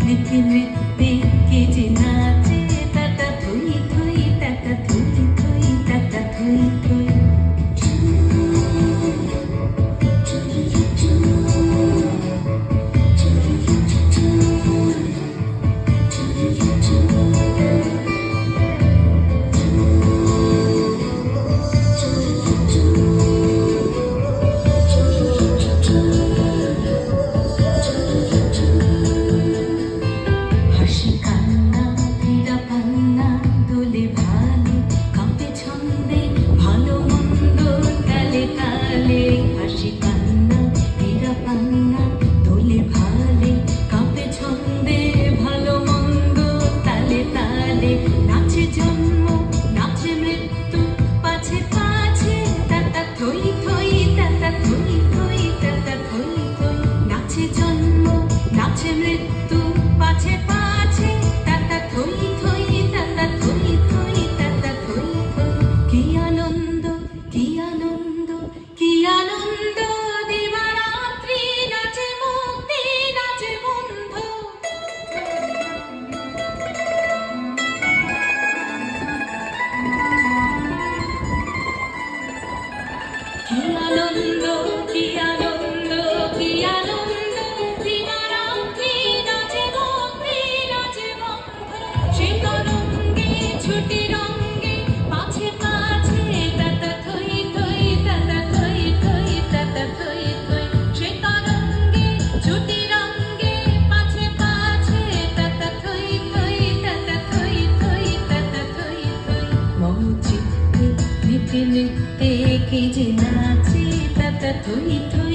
নৃত্যে নৃত্যে কে যে নাচে তাতা থই থই তাতা থই থই তাতা থই থই। হাসি কান্না ফিরা পান্না দোলে ভালে কাঁপে ছন্দে ভালো মন্দ তালে তালে। হাসি কান্না ফিরা পান্না দোলে ভালে কাঁপে ছন্দে ভালো মন্দ তালে তালে। নাচে জন্ম নাচে মৃত্যু পাছে পাছে তাতা থই থই তাতা থই থই তাতা থই থই। নাচে জন্ম নাচে মৃত্যু পাছে পাছে তাতা থই থই তাতা থই থই তাতা থই থই। কি আনন্দ কি আনন্দ কি আনন্দ দিবারাত্রি নাচে মুক্তি নাচে বন্ধু। কি আনন্দ কি আনন্দ কি আনন্দ দিবারাত্রি নাচে মুক্তি নাচে বন্ধু। সে তরঙ্গে ছুটি রঙ্গে পাছে পাছে তাতা থই থই তাতা থই থই তাতা থই থই। সে তরঙ্গে ছুটি রঙ্গে পাছে পাছে তাতা থই থই তাতা থই থই তাতা থই থই। মম চিত্তে নৃত্যে নৃত্যে কে যে নাচে তাতা থই থই।